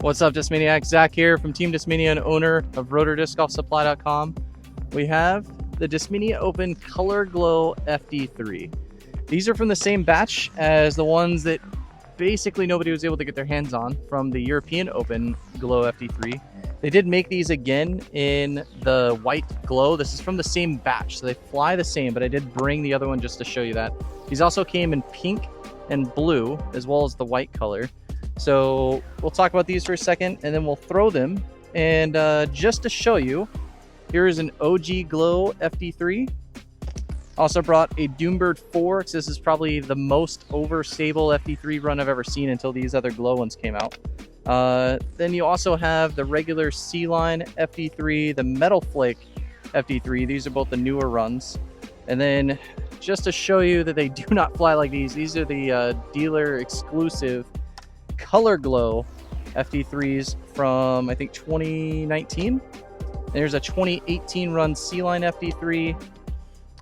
What's up, Discmaniacs? Zach here from Team Discmania and owner of RotorDiscGolfSupply.com. We have the Discmania Open Color Glow FD3. These are from the same batch as the ones that basically nobody was able to get their hands on from the European Open Glow FD3. They did make these again in the white glow. This is from the same batch, so they fly the same, but I did bring the other one just to show you that. These also came in pink and blue, as well as the white color. So we'll talk about these for a second, and then we'll throw them. And just to show you, here is an OG Glow FD3. Also brought a Doombird 4, because this is probably the most overstable FD3 run I've ever seen until these other Glow ones came out. Then you also have the regular C-Line FD3, the Metal Flake FD3. These are both the newer runs. And then just to show you that they do not fly like these are the dealer exclusive Color Glow FD3s from, I think, 2019. There's a 2018 run C-Line FD3.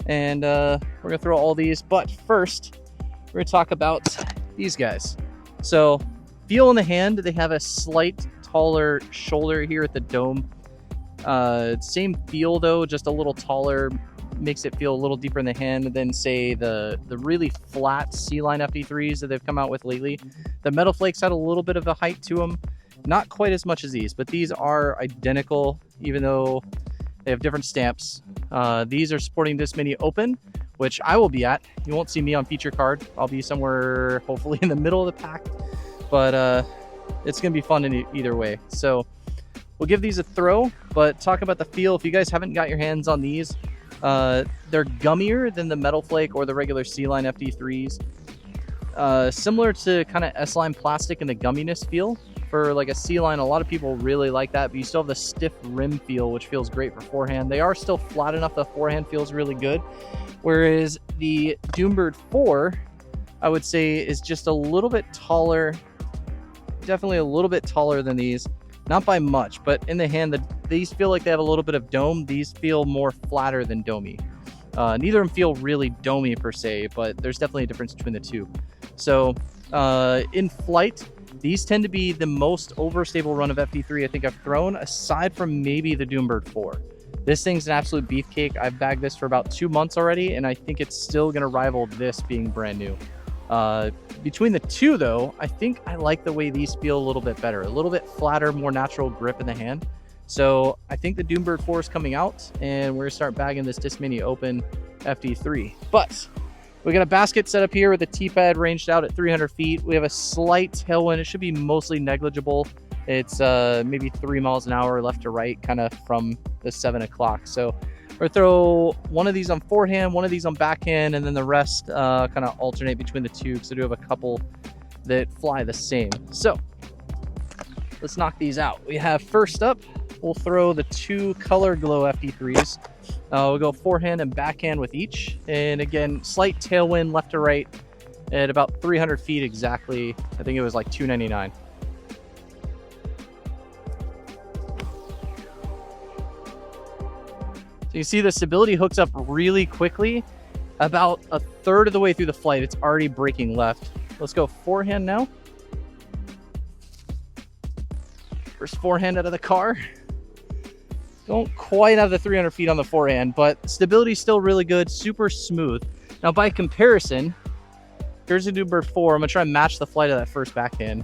And we're gonna throw all these, but first we're gonna talk about these guys. So feel in the hand, they have a slight taller shoulder here at the dome. Same feel though, just a little taller, makes it feel a little deeper in the hand than say the really flat C-Line FD3s that they've come out with lately. The Metal Flakes had a little bit of a height to them, not quite as much as these, but these are identical even though they have different stamps. These are sporting Discmania Open, which I will be at. You won't see me on feature card. I'll be somewhere hopefully in the middle of the pack, but it's gonna be fun in either way. So we'll give these a throw, but talk about the feel. If you guys haven't got your hands on these, they're gummier than the Metal Flake or the regular C-Line FD3s. Similar to kind of S-Line plastic and the gumminess feel. For like a C-Line, a lot of people really like that, but you still have the stiff rim feel, which feels great for forehand. They are still flat enough that forehand feels really good. Whereas the Doombird 4, I would say, is just a little bit taller, definitely a little bit taller than these. Not by much, but in the hand, these feel like they have a little bit of dome. These feel more flatter than domey. Neither of them feel really domey per se, but there's definitely a difference between the two. So in flight, these tend to be the most overstable run of FD3 I think I've thrown, aside from maybe the Doombird 4. This thing's an absolute beefcake. I've bagged this for about 2 months already, and I think it's still going to rival this being brand new. Between the two, though, I think I like the way these feel a little bit better. A little bit flatter, more natural grip in the hand. So I think the Doombird 4 is coming out, and we're going to start bagging this Discmania Open FD3. But we got a basket set up here with a T-pad ranged out at 300 feet. We have a slight tailwind. It should be mostly negligible. It's maybe 3 miles an hour left to right, kind of from the 7 o'clock. So we're going to throw one of these on forehand, one of these on backhand, and then the rest kind of alternate between the two, because I do have a couple that fly the same. So let's knock these out. We have first up, we'll throw the 2 Color Glow FD3s. We'll go forehand and backhand with each. And again, slight tailwind left to right at about 300 feet exactly. I think it was like 299. So you see the stability hooks up really quickly. About a third of the way through the flight, it's already breaking left. Let's go forehand now. First forehand out of the car. Don't quite have the 300 feet on the forehand, but stability is still really good, super smooth. Now by comparison, here's a Doombird 4. I'm gonna try and match the flight of that first backhand.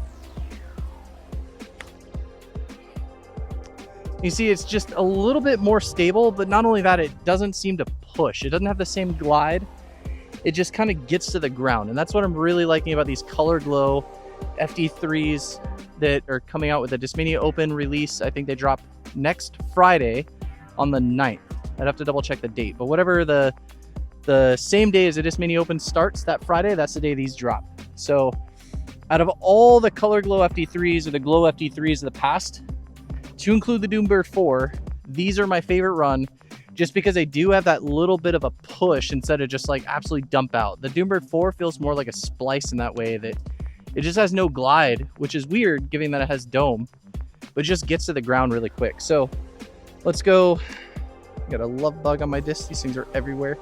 You see it's just a little bit more stable, but not only that, it doesn't seem to push. It doesn't have the same glide. It just kind of gets to the ground. And that's what I'm really liking about these Color Glow FD3s that are coming out with the Discmania Open release. I think they drop next Friday on the 9th. I'd have to double check the date, but whatever the same day as the Discmania Open starts, that Friday, that's the day these drop. So out of all the Color Glow FD3s or the Glow FD3s of the past, to include the Doombird 4, these are my favorite run, just because they do have that little bit of a push instead of just like absolutely dump out. The Doombird 4 feels more like a splice in that way, that it just has no glide, which is weird given that it has dome, but it just gets to the ground really quick. So let's go. I got a love bug on my disc. These things are everywhere.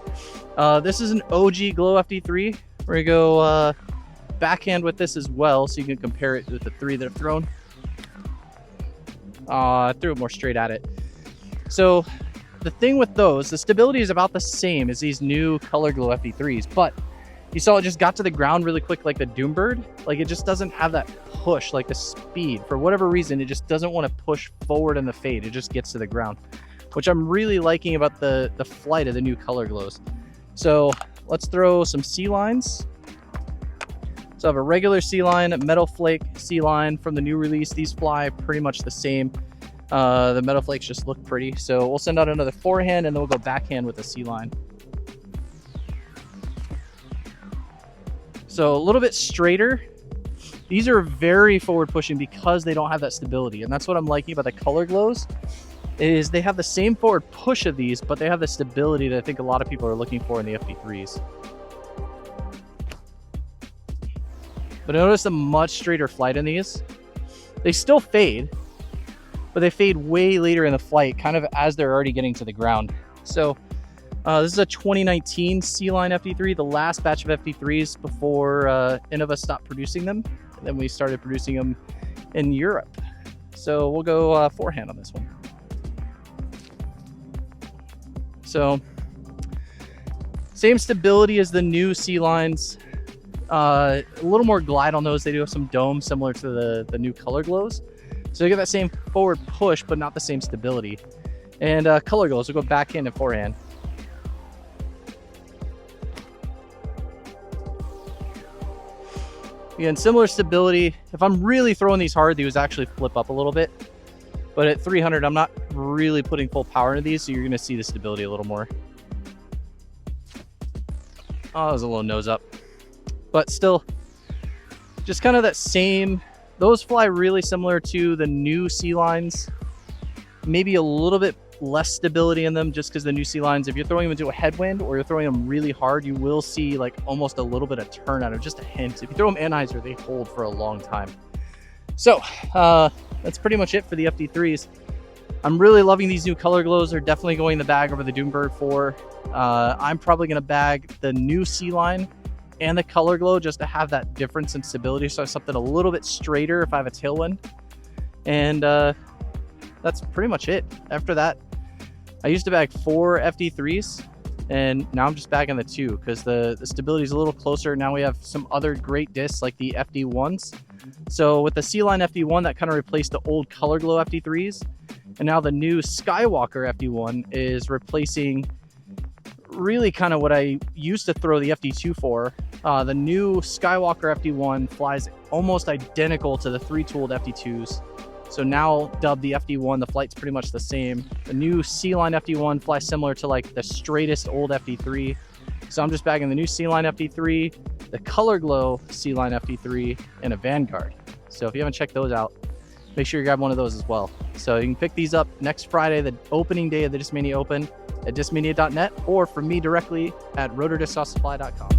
This is an OG Glow FD3. We're gonna go backhand with this as well, so you can compare it with the 3 that I've thrown. I threw it more straight at it. So the thing with those, the stability is about the same as these new Color Glow FD3s, but you saw it just got to the ground really quick like the Doombird. Like it just doesn't have that push, like the speed. For whatever reason, it just doesn't want to push forward in the fade. It just gets to the ground, which I'm really liking about the flight of the new Color Glows. So let's throw some sea lines. So I have a regular sea line, a metal flake sea line from the new release. These fly pretty much the same. The metal flakes just look pretty. So we'll send out another forehand and then we'll go backhand with the sea line. So a little bit straighter. These are very forward pushing because they don't have that stability. And that's what I'm liking about the Color Glows, is they have the same forward push of these, but they have the stability that I think a lot of people are looking for in the FD3s. But notice a much straighter flight in these. They still fade, but they fade way later in the flight, kind of as they're already getting to the ground. So this is a 2019 C-Line FD3, the last batch of FD3s before Innova stopped producing them. And then we started producing them in Europe. So we'll go forehand on this one. So same stability as the new C-Lines. A little more glide on those. They do have some dome similar to the new Color Glows. So you get that same forward push, but not the same stability. And Color Glows, we'll go backhand and forehand. Again, similar stability. If I'm really throwing these hard, these actually flip up a little bit. But at 300, I'm not really putting full power into these, so you're gonna see the stability a little more. Oh, there's a little nose up. But still, just kind of that same, those fly really similar to the new C-Lines. Maybe a little bit less stability in them just because the new C-Lines, if you're throwing them into a headwind or you're throwing them really hard, you will see like almost a little bit of turn out of just a hint. If you throw them anhyzer, they hold for a long time. So that's pretty much it for the FD3s. I'm really loving these new Color Glows. They're definitely going in the bag over the Doombird 4. I'm probably gonna bag the new C-Line and the Color Glow just to have that difference in stability, so something a little bit straighter if I have a tailwind. And that's pretty much it. After that, I used to bag 4 FD3s, and now I'm just bagging the 2 because the stability is a little closer. Now we have some other great discs like the FD1s. So with the C-Line FD1, that kind of replaced the old Color Glow FD3s, and now the new Skywalker FD1 is replacing really kind of what I used to throw the FD2 for. The new Skywalker FD1 flies almost identical to the 3-tooled FD2s. So now dubbed the FD1, the flight's pretty much the same. The new C-Line FD1 flies similar to like the straightest old FD3. So I'm just bagging the new C-Line FD3, the Color Glow C-Line FD3, and a Vanguard. So if you haven't checked those out, make sure you grab one of those as well. So you can pick these up next Friday, the opening day of the Discmania Open, at discmania.net, or from me directly at rotordiscgolfsupply.com.